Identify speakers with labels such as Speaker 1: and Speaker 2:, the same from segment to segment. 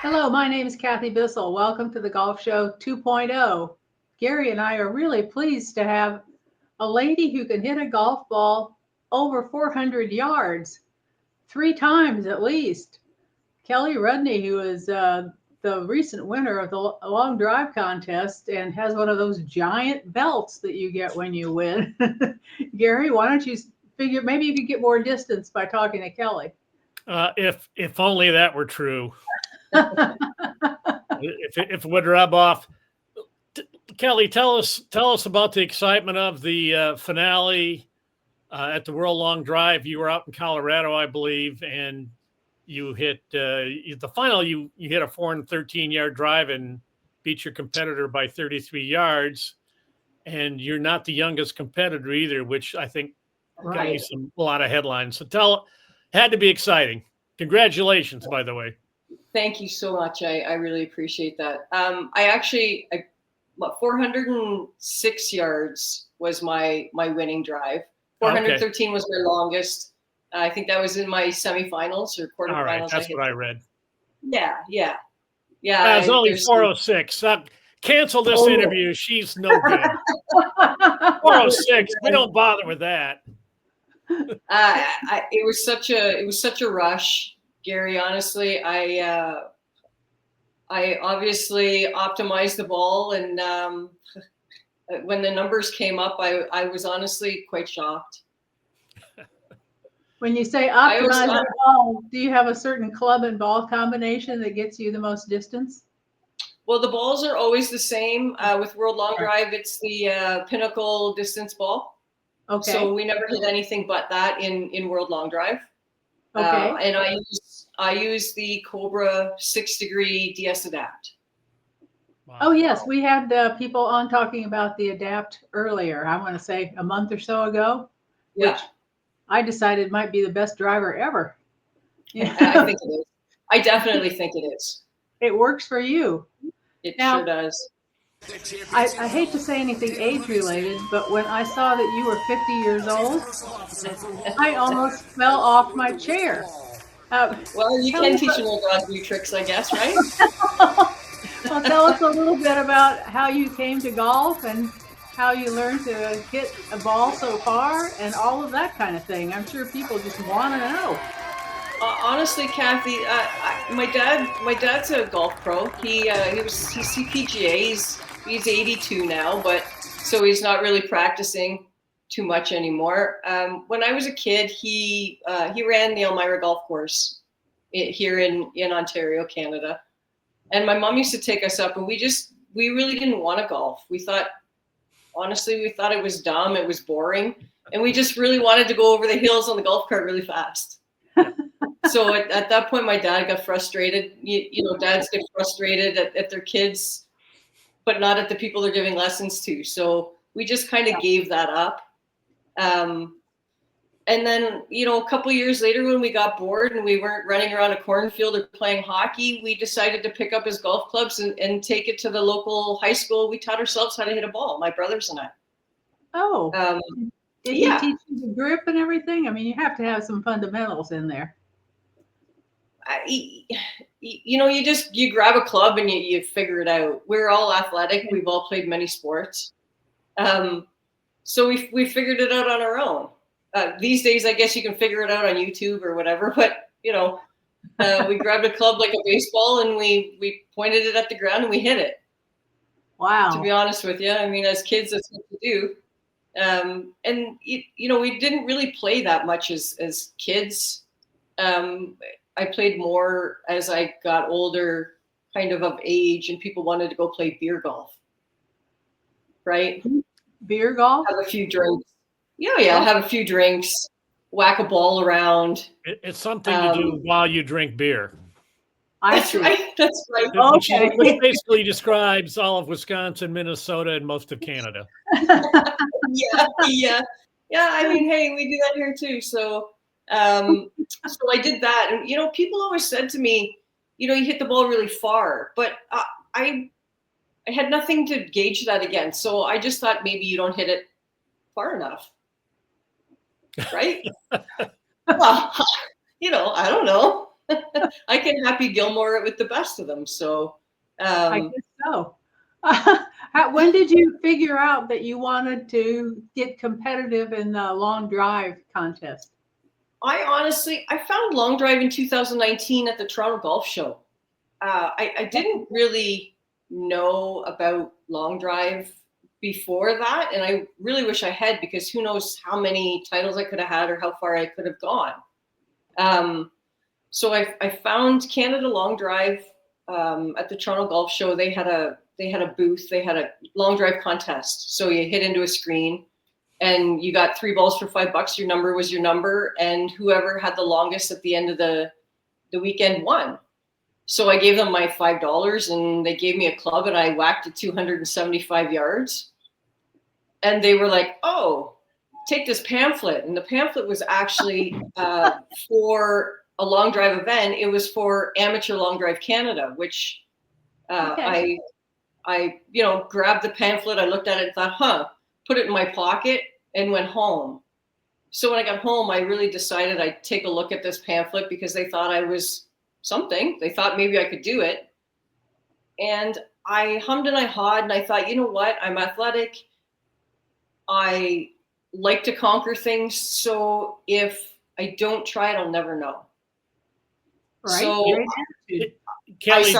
Speaker 1: Hello, my name is Kathy Bissell. Welcome to the Golf Show 2.0. Gary and I are really pleased to have a lady who can hit a golf ball over 400 yards, 3 times at least. Kelly Rudney, who is the recent winner of the long drive contest and has one of those giant belts that you get when you win. Gary, why don't you figure maybe you could get more distance by talking to Kelly?
Speaker 2: If only that were true. If it would rub off. Kelly, tell us about the excitement of the finale at the World Long Drive. You were out in Colorado, I believe, and you hit the final. You hit a 413-yard drive and beat your competitor by 33 yards. And you're not the youngest competitor either, which I think got you a lot of headlines. So had to be exciting. Congratulations, by the way.
Speaker 3: Thank you so much. I really appreciate that. I 406 yards was my winning drive. 413 was my longest. I think that was in my semifinals or quarterfinals.
Speaker 2: All right, that's what I read.
Speaker 3: Yeah.
Speaker 2: It's only 406. Cancel this interview. She's no good. 406. We don't bother with that.
Speaker 3: It was such a rush, Gary. Honestly, I obviously optimized the ball, and when the numbers came up, I was honestly quite shocked.
Speaker 1: When you say optimize the ball, do you have a certain club and ball combination that gets you the most distance?
Speaker 3: Well, the balls are always the same. With World Long Drive, it's the Pinnacle distance ball.
Speaker 1: Okay.
Speaker 3: So we never hit anything but that in World Long Drive.
Speaker 1: Okay.
Speaker 3: And I use the Cobra 6-degree DS Adapt.
Speaker 1: Wow. Oh yes, we had people on talking about the Adapt earlier. I want to say a month or so ago.
Speaker 3: Yeah.
Speaker 1: Which I decided might be the best driver ever.
Speaker 3: Yeah. I think it is. I definitely think it is.
Speaker 1: It works for you.
Speaker 3: It sure does.
Speaker 1: I hate to say anything age-related, but when I saw that you were 50 years old, I almost fell off my chair.
Speaker 3: Well, you can teach an old dog new tricks, I guess, right?
Speaker 1: Well, tell us a little bit about how you came to golf and how you learned to hit a ball so far and all of that kind of thing. I'm sure people just want to know.
Speaker 3: Honestly, Kathy, my dad's a golf pro. He's CPGA. He's 82 now, but so he's not really practicing too much anymore. When I was a kid, he ran the Elmira Golf Course here in Ontario, Canada, and my mom used to take us up, and we really didn't want to golf. We thought it was dumb, it was boring, and we just really wanted to go over the hills on the golf cart really fast. So at that point, my dad got frustrated. You know, dads get frustrated at their kids, but not at the people they're giving lessons to. So we just kind of gave that up. And then, you know, a couple years later, when we got bored and we weren't running around a cornfield or playing hockey, we decided to pick up his golf clubs and take it to the local high school. We taught ourselves how to hit a ball, my brothers and I.
Speaker 1: Oh, did he teach you the grip and everything? I mean, you have to have some fundamentals in there.
Speaker 3: You know, you grab a club and you figure it out. We're all athletic. We've all played many sports. So we figured it out on our own. These days, I guess you can figure it out on YouTube or whatever, but you know, we grabbed a club like a baseball and we pointed it at the ground and we hit it.
Speaker 1: Wow.
Speaker 3: To be honest with you, I mean, as kids, that's what we do. And you know, we didn't really play that much as kids. I played more as I got older, kind of age, and people wanted to go play beer golf. Right?
Speaker 1: Beer golf?
Speaker 3: Have a few drinks. Yeah. Have a few drinks, whack a ball around.
Speaker 2: It's something to do while you drink beer.
Speaker 3: That's right.
Speaker 1: Okay.
Speaker 2: Which basically describes all of Wisconsin, Minnesota, and most of Canada.
Speaker 3: Yeah. I mean, hey, we do that here too. So I did that. And, you know, people always said to me, you know, you hit the ball really far, but I had nothing to gauge that against. So I just thought maybe you don't hit it far enough. Right? Well, you know, I don't know. I can Happy Gilmore it with the best of them. So,
Speaker 1: I guess so. When did you figure out that you wanted to get competitive in the long drive contest?
Speaker 3: I found long drive in 2019 at the Toronto Golf Show. I didn't really know about long drive before that, and I really wish I had, because who knows how many titles I could have had or how far I could have gone. So I found Canada Long Drive at the Toronto Golf Show. They had a booth. They had a long drive contest. So you hit into a screen, and you got 3 balls for $5. Your number was your number, and whoever had the longest at the end of the weekend won. So I gave them my $5, and they gave me a club, and I whacked it 275 yards. And they were like, "Oh, take this pamphlet." And the pamphlet was actually for a long drive event. It was for Amateur Long Drive Canada, which I grabbed the pamphlet. I looked at it and thought, put it in my pocket and went home. So when I got home, I really decided I'd take a look at this pamphlet, because they thought I was something. They thought maybe I could do it. And I hummed and I hawed, and I thought, you know what? I'm athletic. I like to conquer things. So if I don't try it, I'll never know.
Speaker 1: Right.
Speaker 3: So,
Speaker 2: Kelly,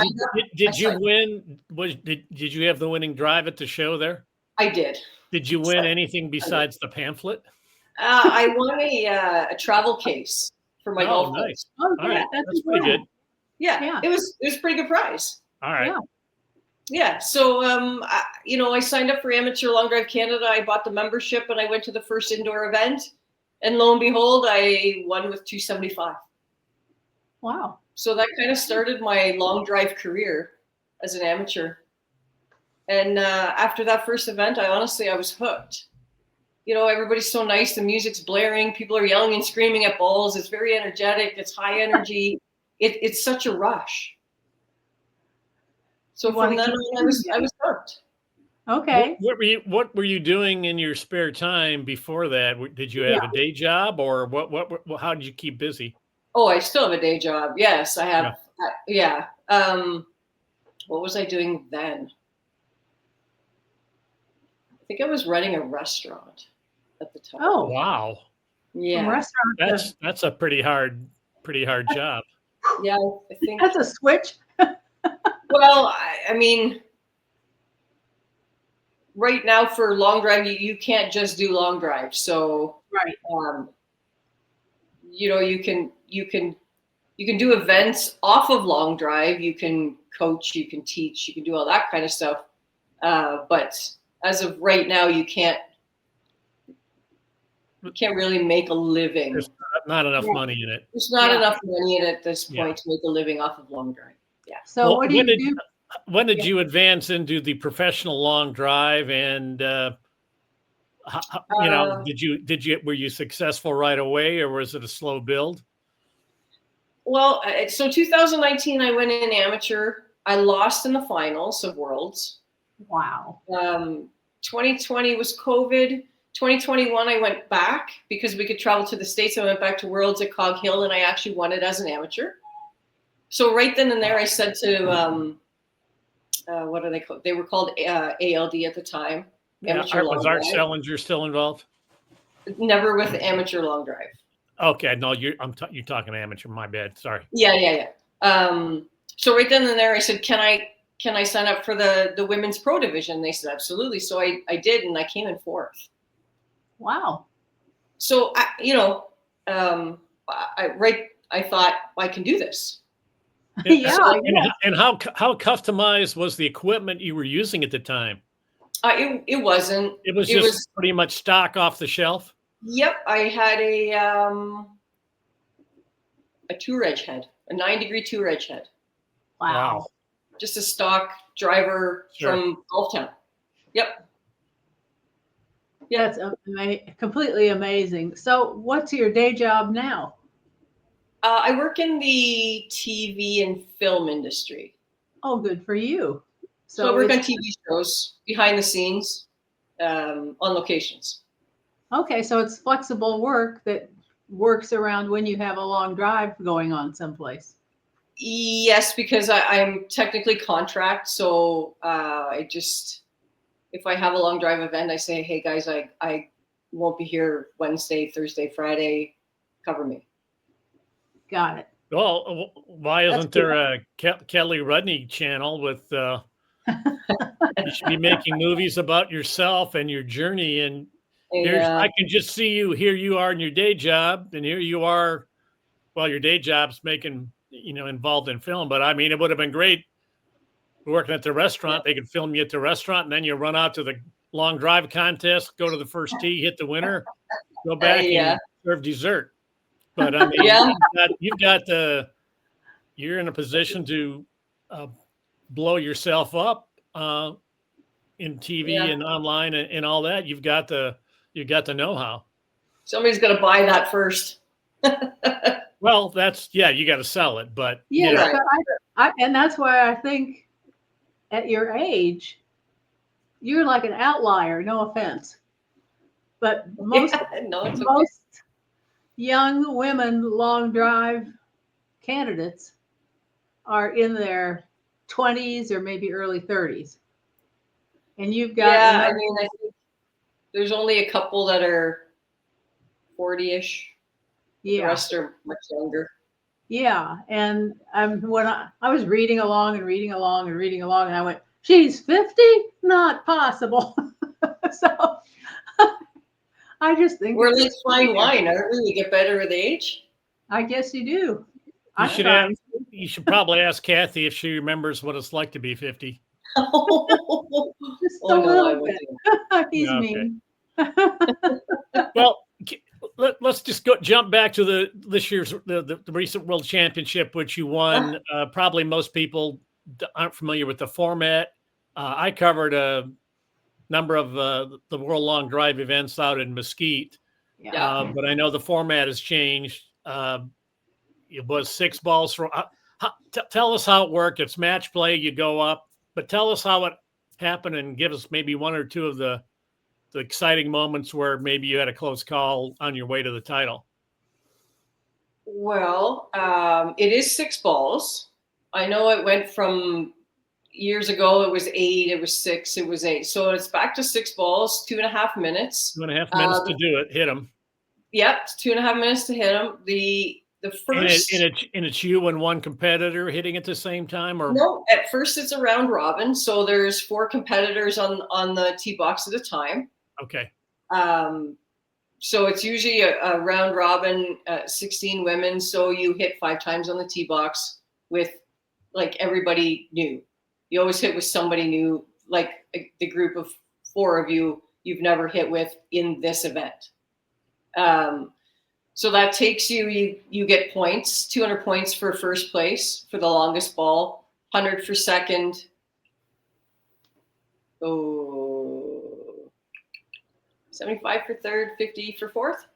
Speaker 2: did you win? Did you have the winning drive at the show there?
Speaker 3: I did.
Speaker 2: Did you win anything besides the pamphlet?
Speaker 3: I won a travel case for my golf clubs.
Speaker 2: Nice.
Speaker 1: Oh,
Speaker 2: All
Speaker 1: yeah,
Speaker 2: right.
Speaker 1: that's
Speaker 2: pretty good.
Speaker 3: Yeah, it was a pretty good prize.
Speaker 2: All right.
Speaker 3: Yeah. So, I signed up for Amateur Long Drive Canada. I bought the membership, and I went to the first indoor event, and lo and behold, I won with 275.
Speaker 1: Wow.
Speaker 3: So that kind of started my long drive career as an amateur. And after that first event, I was hooked. Everybody's so nice. The music's blaring. People are yelling and screaming at balls. It's very energetic. It's high energy. It's such a rush. So from then on, I was hooked.
Speaker 1: Okay.
Speaker 2: What were you doing in your spare time before that? Did you have a day job, or how did you keep busy?
Speaker 3: Oh, I still have a day job. Yes, I have. Yeah. What was I doing then? I think I was running a restaurant at the time.
Speaker 2: Oh, wow.
Speaker 3: Yeah.
Speaker 1: A restaurant.
Speaker 2: That's a pretty hard job.
Speaker 3: Yeah, I think
Speaker 1: that's a switch.
Speaker 3: Well, I mean, right now for long drive, you can't just do long drive. So,
Speaker 1: right.
Speaker 3: You can do events off of long drive. You can coach, you can teach, you can do all that kind of stuff. But as of right now, you can't really make a living.
Speaker 2: There's not enough money in it.
Speaker 3: There's not enough money in it at this point to make a living off of long drive. Yeah.
Speaker 1: So what do you do?
Speaker 2: When did you advance into the professional long drive, and were you successful right away, or was it a slow build?
Speaker 3: Well, so 2019, I went in amateur. I lost in the finals of Worlds.
Speaker 1: Wow.
Speaker 3: 2020 was COVID. 2021, I went back because we could travel to the States. I went back to Worlds at Cog Hill, and I actually won it as an amateur. So right then and there, I said to, what are they called? They were called ALD at the time.
Speaker 2: Was Art Sellinger still involved?
Speaker 3: Never with amateur long drive.
Speaker 2: Okay, no, you're talking amateur. My bad. Sorry.
Speaker 3: Yeah. So right then and there, I said, can I sign up for the women's pro division? They said absolutely. So I did, and I came in 4th.
Speaker 1: Wow.
Speaker 3: So I thought I can do this.
Speaker 2: And how customized was the equipment you were using at the time?
Speaker 3: It wasn't.
Speaker 2: It was pretty much stock off the shelf.
Speaker 3: Yep, I had a tour edge head, a 9-degree tour edge head.
Speaker 1: Wow.
Speaker 3: Just a stock driver from Golf Town. Yep.
Speaker 1: Yeah, that's completely amazing. So, what's your day job now?
Speaker 3: I work in the TV and film industry.
Speaker 1: Oh, good for you.
Speaker 3: So I work on TV shows, behind the scenes, on locations.
Speaker 1: Okay, so it's flexible work that works around when you have a long drive going on someplace.
Speaker 3: Yes, because I'm technically contract, so if I have a long drive event, I say, hey guys, I won't be here Wednesday, Thursday, Friday, cover me.
Speaker 1: Got it.
Speaker 2: Well, why
Speaker 3: That's
Speaker 2: isn't there a Kelly Rudney channel with? You should be making movies about yourself and your journey. And I can just see you. Here you are in your day job, and here you are. Well, your day job's making, involved in film. But I mean, it would have been great working at the restaurant. They could film you at the restaurant, and then you run out to the long drive contest, go to the first tee, hit the winner, go back and serve dessert. But I mean, you're in a position to blow yourself up in TV and online and all that. You've got the know-how.
Speaker 3: Somebody's got to buy that first.
Speaker 2: Well, you got to sell it, but
Speaker 1: but and that's why I think at your age, you're like an outlier. No offense, but most young women long drive candidates are in their 20s or maybe early 30s, and you've got.
Speaker 3: I think there's only a couple that are 40-ish. The rest are much younger. Yeah,
Speaker 1: and when I was reading along, and I went, "She's 50? Not possible." So I just think
Speaker 3: we're like fine wine, aren't we? We get better with age.
Speaker 1: I guess you do.
Speaker 2: You should probably ask Kathy if she remembers what it's like to be 50.
Speaker 1: Just a little bit. He's mean.
Speaker 2: Well, let's just jump back to this year's the recent World Championship, which you won. Probably most people aren't familiar with the format. I covered a number of the World Long Drive events out in Mesquite, but I know the format has changed. It was 6 balls for. Tell us how it worked. It's match play. You go up, but tell us how it happened and give us maybe one or two of the exciting moments where maybe you had a close call on your way to the title.
Speaker 3: Well, it is 6 balls. I know it went from years ago. It was 8. It was 6. It was 8. So it's back to 6 balls. 2.5 minutes.
Speaker 2: 2.5 minutes to do it. Hit them.
Speaker 3: Yep, 2.5 minutes to hit them. The first
Speaker 2: and it's you and one competitor hitting at the same time, or
Speaker 3: no? At first, it's a round robin. So there's 4 competitors on the tee box at a time.
Speaker 2: Okay.
Speaker 3: So it's usually a round robin, 16 women. So you hit 5 times on the tee box with like everybody new. You always hit with somebody new, like the group of 4 of you've never hit with in this event. So that takes you get points, 200 points for first place for the longest ball, 100 for second. 75 for third, 50 for fourth.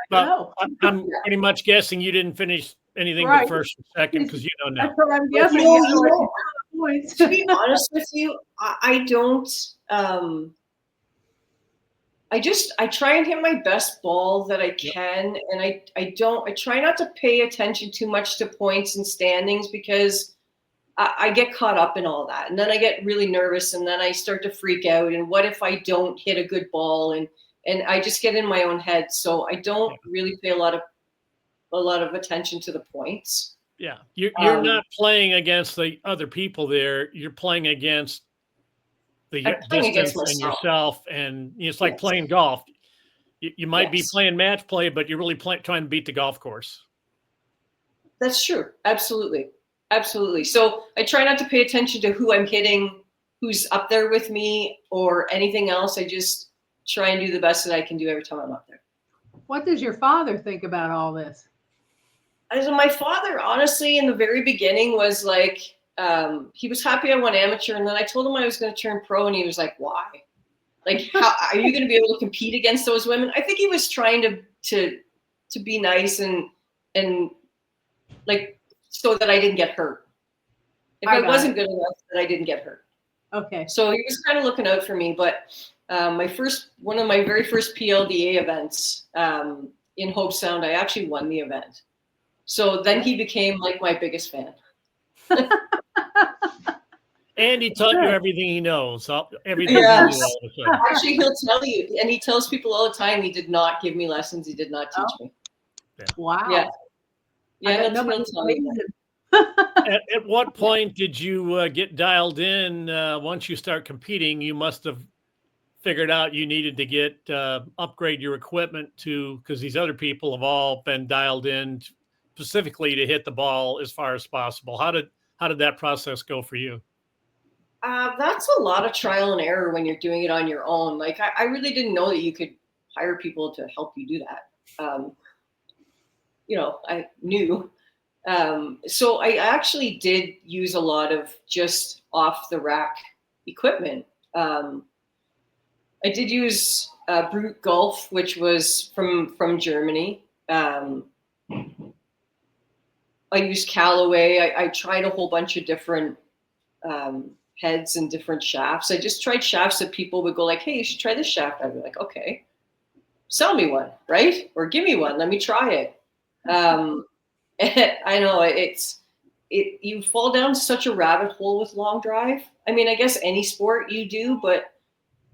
Speaker 2: But I'm pretty much guessing you didn't finish anything but first and second because you don't know.
Speaker 1: That's what I'm guessing.
Speaker 3: To be honest with you, I don't. I try and hit my best ball that I can, and I try not to pay attention too much to points and standings because I get caught up in all that, and then I get really nervous, and then I start to freak out. And what if I don't hit a good ball? And I just get in my own head, so I don't really pay a lot of attention to the points.
Speaker 2: Yeah, you're not playing against the other people there. You're playing against the distance and yourself, and it's like playing golf. You might be playing match play, but you're really trying to beat the golf course.
Speaker 3: That's true. Absolutely. So I try not to pay attention to who I'm hitting, who's up there with me, or anything else. I just try and do the best that I can do every time I'm up there.
Speaker 1: What does your father think about all this?
Speaker 3: As my father, honestly, in the very beginning was like, he was happy I won amateur, and then I told him I was going to turn pro, and he was like, "Why? Like, how are you going to be able to compete against those women?" I think he was trying to be nice and like so that I didn't get hurt. If I wasn't good enough, that I didn't get hurt.
Speaker 1: Okay.
Speaker 3: So he was kind of looking out for me, but one of my very first PLDA events, in Hope Sound, I actually won the event. So then he became like my biggest fan.
Speaker 2: And he taught you everything he knows. Everything
Speaker 3: Yes.
Speaker 2: he knew all of a sudden.
Speaker 3: Actually, he'll tell you, and he tells people all the time, he did not give me lessons. He did not teach me.
Speaker 1: Wow.
Speaker 3: Yeah. Yeah,
Speaker 1: he'll tell you that.
Speaker 2: At what point did you get dialed in? Once you start competing, you must have figured out you needed to get upgrade your equipment because these other people have all been dialed in specifically to hit the ball as far as possible. How did that process go for you?
Speaker 3: That's a lot of trial and error when you're doing it on your own. Like I really didn't know that you could hire people to help you do that. I knew. So I actually did use a lot of just off the rack equipment. I did use Brute Golf, which was from Germany. I used Callaway. I tried a whole bunch of different heads and different shafts. I just tried shafts that people would go like, hey, you should try this shaft. I'd be like, okay, sell me one, right? Or give me one. Let me try it. I know you fall down such a rabbit hole with long drive. I mean, I guess any sport you do, but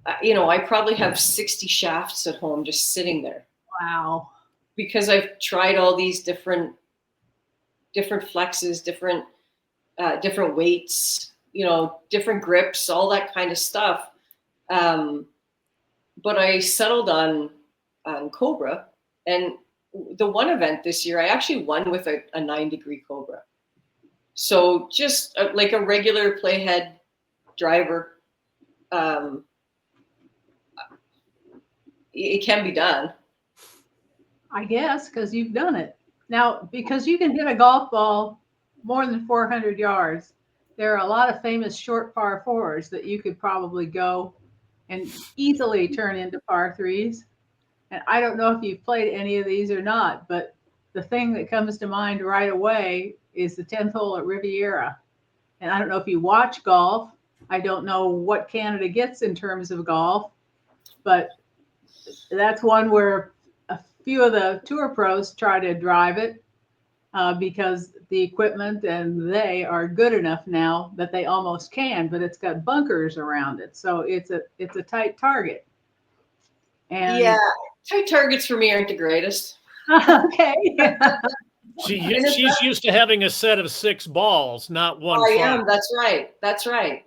Speaker 3: I probably have 60 shafts at home just sitting there.
Speaker 1: Wow.
Speaker 3: Because I've tried all these different flexes, different weights, different grips, all that kind of stuff. But I settled on Cobra, and the one event this year, I actually won with a 9-degree Cobra. So just like a regular playhead driver, it can be done.
Speaker 1: I guess, because you've done it. Now, because you can hit a golf ball more than 400 yards, there are a lot of famous short par fours that you could probably go and easily turn into par threes. And I don't know if you've played any of these or not, but the thing that comes to mind right away is the 10th hole at Riviera. And I don't know if you watch golf. I don't know what Canada gets in terms of golf, but that's one where a few of the tour pros try to drive it because the equipment and they are good enough now that they almost can, but it's got bunkers around it. So it's a tight target. And
Speaker 3: yeah, tight targets for me aren't the greatest.
Speaker 1: Okay.
Speaker 2: She's used to having a set of 6 balls, not one.
Speaker 3: I am. That's right.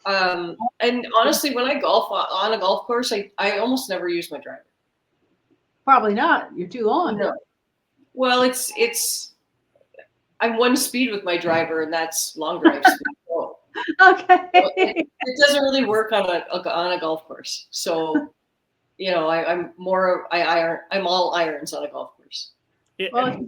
Speaker 3: And honestly, when I golf on a golf course, I almost never use my driver.
Speaker 1: Probably not. You're too long.
Speaker 3: No. Well, I'm one speed with my driver, and that's long drive speed. So,
Speaker 1: okay.
Speaker 3: It doesn't really work on a golf course. So, I'm all irons on a golf course.
Speaker 1: Well,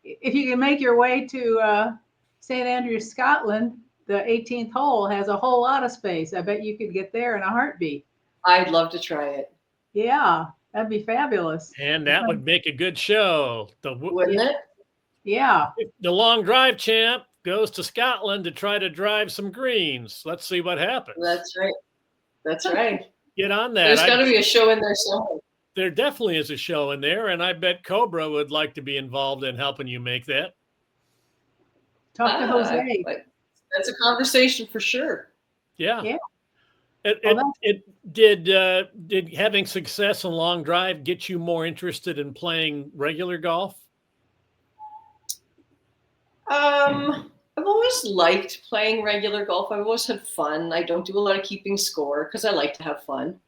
Speaker 1: if you can make your way to St. Andrews, Scotland, the 18th hole has a whole lot of space. I bet you could get there in a heartbeat.
Speaker 3: I'd love to try it.
Speaker 1: Yeah, that'd be fabulous.
Speaker 2: And that would make a good show.
Speaker 3: Wouldn't it?
Speaker 1: Yeah.
Speaker 2: The long drive champ goes to Scotland to try to drive some greens. Let's see what happens.
Speaker 3: That's right.
Speaker 2: Get on that.
Speaker 3: There's got to be a show in there somewhere.
Speaker 2: There definitely is a show in there, and I bet Cobra would like to be involved in helping you make that.
Speaker 1: Talk to Jose.
Speaker 3: That's a conversation for sure.
Speaker 2: Yeah.
Speaker 1: Yeah.
Speaker 2: Did having success in long drive get you more interested in playing regular golf?
Speaker 3: I've always liked playing regular golf. I've always had fun. I don't do a lot of keeping score because I like to have fun.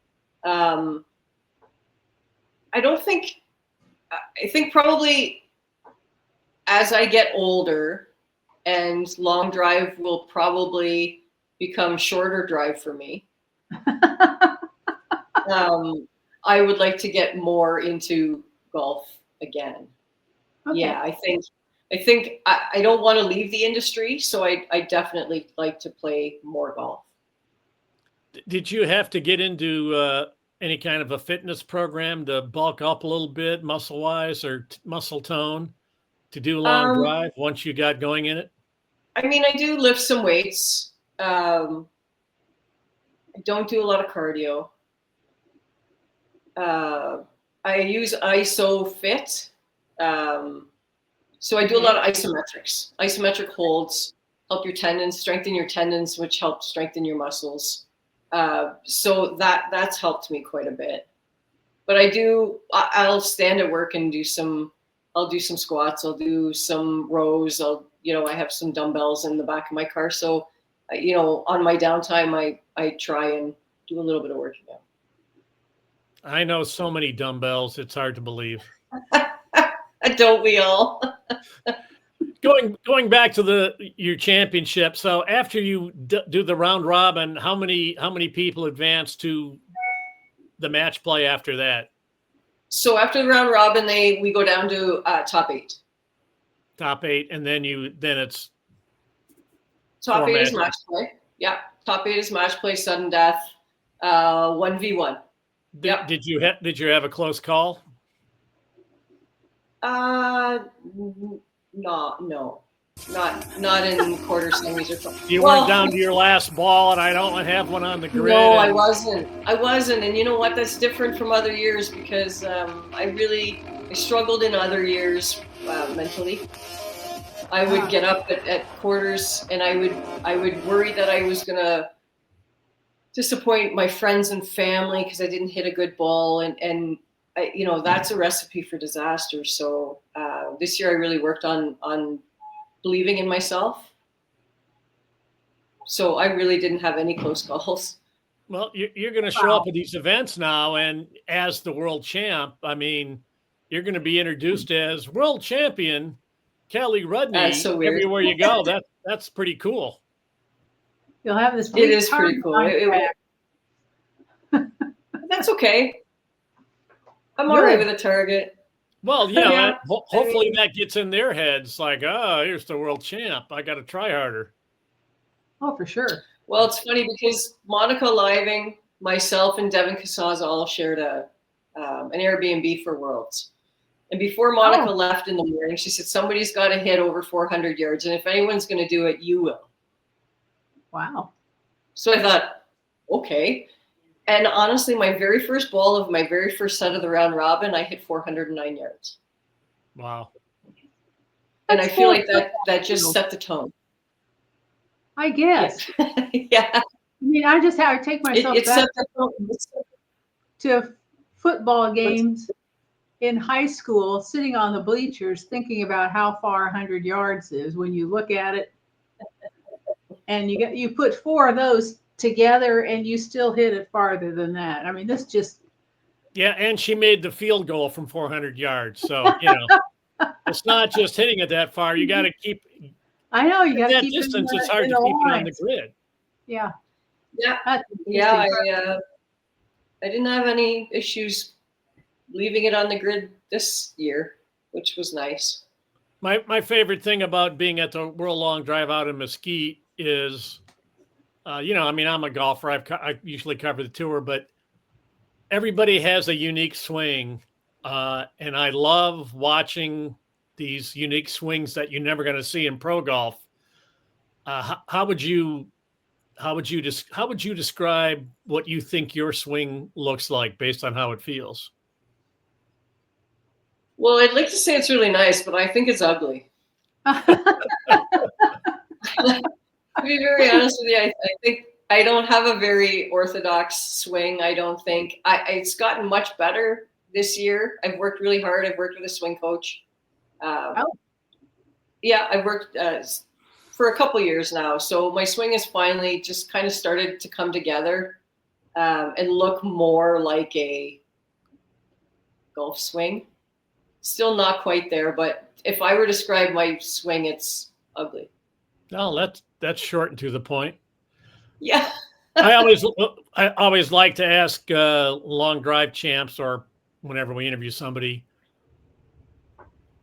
Speaker 3: I think probably as I get older and long drive will probably become shorter drive for me. I would like to get more into golf again. Okay. Yeah, I think I don't want to leave the industry, so I definitely like to play more golf.
Speaker 2: Did you have to get into any kind of a fitness program to bulk up a little bit, muscle-wise or muscle tone, to do long drive once you got going in it?
Speaker 3: I mean, I do lift some weights. I don't do a lot of cardio. I use ISO Fit. So I do a lot of isometric holds, help your tendons, strengthen your tendons, which help strengthen your muscles. So that's helped me quite a bit. But I'll stand at work and I'll do some squats, I'll do some rows, I have some dumbbells in the back of my car. So, on my downtime, I try and do a little bit of working out.
Speaker 2: I know so many dumbbells, it's hard to believe.
Speaker 3: Don't we all?
Speaker 2: Going back to your championship. So after you do the round robin, how many people advance to the match play after that?
Speaker 3: So after the round robin, we go down to top 8.
Speaker 2: Top 8, and then it's
Speaker 3: top 8 is match play. Yeah, top 8 is match play, sudden death, 1v1.
Speaker 2: Did you have a close call?
Speaker 3: No, not in quarter semis or something.
Speaker 2: You went down to your last ball, and I don't have one on the grid.
Speaker 3: No, I wasn't. And you know what? That's different from other years because I struggled in other years mentally. I would get up at quarters, and I would worry that I was gonna disappoint my friends and family because I didn't hit a good ball, and that's a recipe for disaster. So this year I really worked on believing in myself. So I really didn't have any close calls.
Speaker 2: Well, you're going to show up at these events now, and as the world champ, I mean, you're going to be introduced as world champion Kelly Rudney.
Speaker 3: That's so weird.
Speaker 2: Everywhere you go. That's pretty cool.
Speaker 1: You'll have this.
Speaker 3: It is pretty cool. That's okay. I'm all right with a target.
Speaker 2: Well, hopefully that gets in their heads like, oh, here's the world champ. I got to try harder.
Speaker 1: Oh, for sure.
Speaker 3: Well, it's funny because Monica Living, myself, and Devin Casaz all shared an Airbnb for Worlds. And before Monica left in the morning, she said, somebody's got to hit over 400 yards. And if anyone's going to do it, you will.
Speaker 1: Wow.
Speaker 3: So I thought, okay. And honestly, my very first ball of my very first set of the round robin, I hit 409 yards.
Speaker 2: Wow.
Speaker 3: And I feel like that just set the tone.
Speaker 1: I guess.
Speaker 3: Yeah.
Speaker 1: I mean, I just have to take myself back to football games in high school, sitting on the bleachers, thinking about how far 100 yards is when you look at it. And you put 4 of those together and you still hit it farther than that. I mean, this just.
Speaker 2: Yeah, and she made the field goal from 400 yards. So, it's not just hitting it that far. You got to keep.
Speaker 1: I know you got to keep
Speaker 2: distance. It's hard to keep it on the grid.
Speaker 1: Yeah.
Speaker 3: Yeah. I didn't have any issues leaving it on the grid this year, which was nice.
Speaker 2: My favorite thing about being at the World Long Drive out in Mesquite is, I'm a golfer. I usually cover the tour, but everybody has a unique swing. And I love watching these unique swings that you're never going to see in pro golf. How would you describe what you think your swing looks like based on how it feels?
Speaker 3: Well, I'd like to say it's really nice, but I think it's ugly. To be very honest with you, I think I don't have a very orthodox swing. I don't think it's gotten much better this year. I've worked really hard. I've worked with a swing coach. Yeah, I've worked for a couple years now. So my swing has finally just kind of started to come together and look more like a golf swing. Still not quite there, but if I were to describe my swing, it's ugly.
Speaker 2: No, that's short and to the point.
Speaker 3: Yeah.
Speaker 2: I always like to ask long drive champs, or whenever we interview somebody,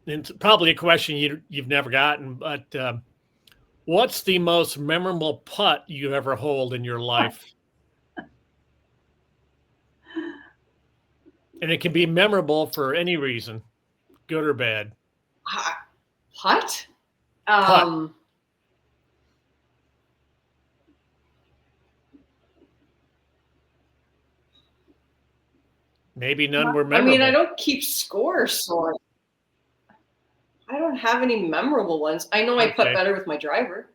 Speaker 2: and it's probably a question you've never gotten, but what's the most memorable putt you've ever holed in your life? And it can be memorable for any reason, good or bad.
Speaker 3: Putt?
Speaker 2: Putt. Maybe none were
Speaker 3: I
Speaker 2: memorable.
Speaker 3: mean, I don't keep score, so I don't have any memorable ones. I know I putt
Speaker 2: Okay.
Speaker 3: better with my driver.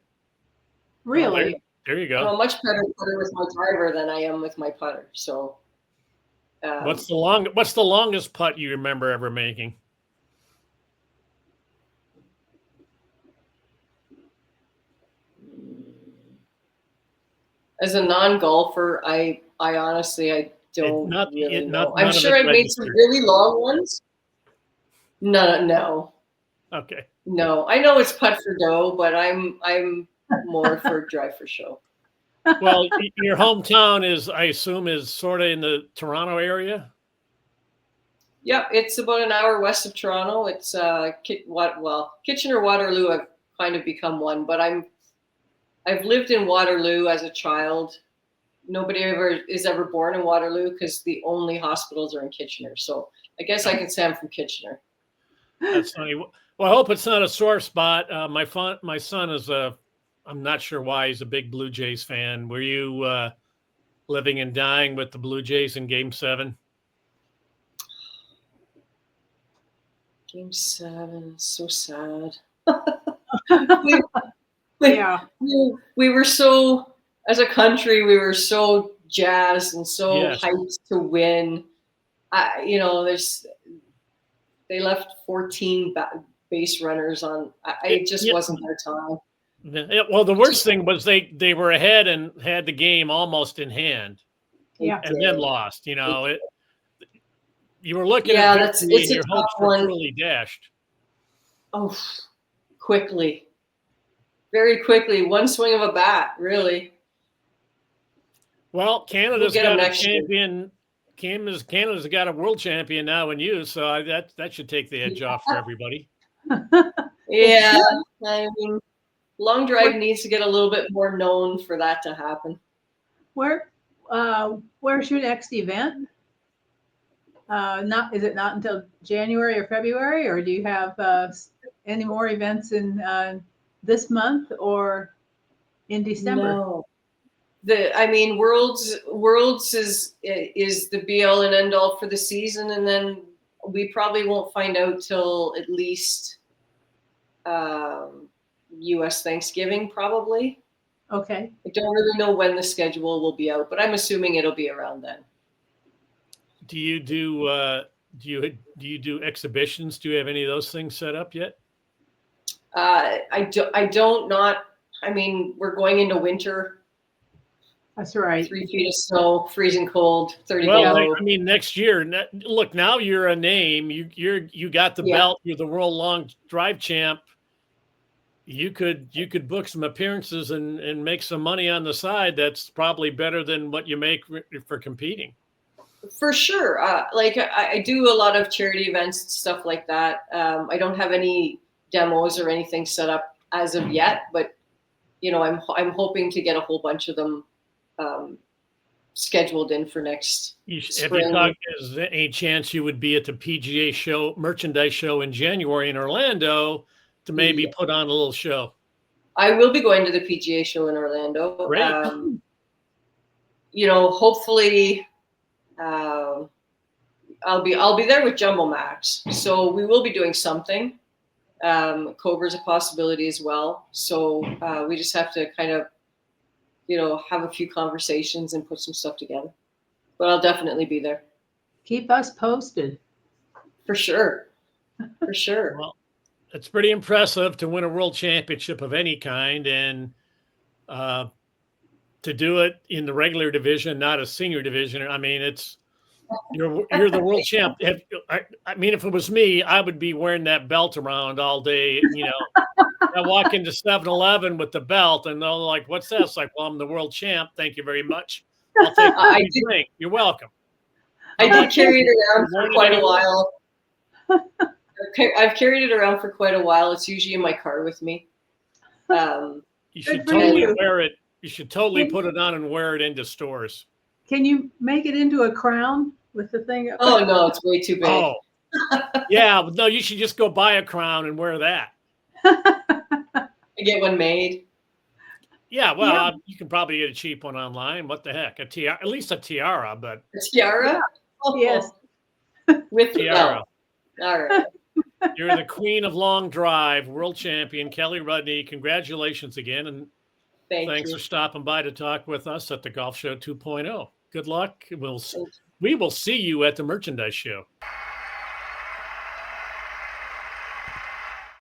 Speaker 2: Well,
Speaker 1: Really?
Speaker 2: there you
Speaker 3: I'm
Speaker 2: go.
Speaker 3: a much better putter with my driver than I am with my putter. So,
Speaker 2: What's the longest putt you remember ever making?
Speaker 3: as a non-golfer, I honestly I don't really know. I'm
Speaker 2: None of
Speaker 3: sure
Speaker 2: it
Speaker 3: I've made some
Speaker 2: registered.
Speaker 3: really long ones. No.
Speaker 2: Okay.
Speaker 3: No, I know it's putt for dough, but I'm more for drive for show.
Speaker 2: Well, your hometown is, I assume, is sort of in the Toronto area.
Speaker 3: Yep, it's about an hour west of Toronto. It's Kitchener Waterloo. I've kind of become one, but I've lived in Waterloo as a child. Nobody is ever born in Waterloo because the only hospitals are in Kitchener. So I guess I can say I'm from Kitchener.
Speaker 2: That's funny. Well, I hope it's not a sore spot. My son is I'm not sure why he's a big Blue Jays fan. Were you living and dying with the Blue Jays in Game 7?
Speaker 3: Game 7, so sad.
Speaker 1: Yeah.
Speaker 3: We were so, as a country, we were so jazzed and so
Speaker 2: Yes.
Speaker 3: hyped to win. They left 14 base runners on. It just wasn't their time.
Speaker 2: Well, the worst thing was they were ahead and had the game almost in hand.
Speaker 1: Yeah.
Speaker 2: And then lost. You were looking
Speaker 3: Yeah,
Speaker 2: at
Speaker 3: it's
Speaker 2: victory and
Speaker 3: a
Speaker 2: your
Speaker 3: tough
Speaker 2: hopes were
Speaker 3: one.
Speaker 2: truly dashed.
Speaker 3: Oh, quickly. Very quickly. One swing of a bat, really.
Speaker 2: Well, Canada's
Speaker 3: We'll get 'em
Speaker 2: got a
Speaker 3: next year.
Speaker 2: champion. Canada's got a world champion now in you, so that should take the edge off for everybody.
Speaker 3: Yeah, I mean, long drive needs to get a little bit more known for that to happen.
Speaker 1: Where's your next event? Is it not until January or February, or do you have any more events in this month or in December?
Speaker 3: No. Worlds is the be all and end all for the season, and then we probably won't find out till at least U.S. Thanksgiving, probably.
Speaker 1: Okay.
Speaker 3: I don't really know when the schedule will be out, but I'm assuming it'll be around then.
Speaker 2: Do you do exhibitions? Do you have any of those things set up yet?
Speaker 3: I don't. I mean, we're going into winter.
Speaker 1: That's right.
Speaker 3: 3 feet of snow, freezing cold, 30
Speaker 2: Well,
Speaker 3: below.
Speaker 2: I mean, next year. Look, now you're a name. You got the belt. You're the world long drive champ. You could book some appearances and make some money on the side. That's probably better than what you make for competing.
Speaker 3: For sure. I do a lot of charity events and stuff like that. I don't have any demos or anything set up as of yet, but I'm hoping to get a whole bunch of them scheduled in for next spring.
Speaker 2: Is there any chance you would be at the PGA merchandise show in January in Orlando to maybe put on a little show?
Speaker 3: I will be going to the PGA show in Orlando.
Speaker 2: Great.
Speaker 3: Hopefully I'll be there with Jumbo Max. So we will be doing something. Cobra's a possibility as well. So we just have to kind of have a few conversations and put some stuff together. But I'll definitely be there.
Speaker 1: Keep us posted.
Speaker 3: For sure. For sure.
Speaker 2: Well, it's pretty impressive to win a world championship of any kind, and to do it in the regular division, not a senior division. I mean, you're the world champ. I mean, if it was me, I would be wearing that belt around all day. I walk into 7-Eleven with the belt, and they're like, "What's that?" It's like, "Well, I'm the world champ. Thank you very much. I'll take a drink. You're welcome."
Speaker 3: I did carry it around for quite a while. I've carried it around for quite a while. It's usually in my car with me.
Speaker 2: You should totally wear it. You should totally put it on and wear it into stores.
Speaker 1: Can you make it into a crown with the thing?
Speaker 3: Oh no, it's way too big.
Speaker 2: Oh, yeah. No, you should just go buy a crown and wear that.
Speaker 3: I get one made.
Speaker 2: Yeah, well, you can probably get a cheap one online. What the heck? A tiara, at least a tiara, but
Speaker 3: a tiara?
Speaker 1: Yeah. Oh. Yes.
Speaker 3: With the
Speaker 2: tiara.
Speaker 3: belt. All right.
Speaker 2: You're the queen of long drive, world champion, Kelly Rudney. Congratulations again. And thanks
Speaker 3: you.
Speaker 2: for stopping by to talk with us at the Golf Show 2.0. Good luck. We will see you at the merchandise show.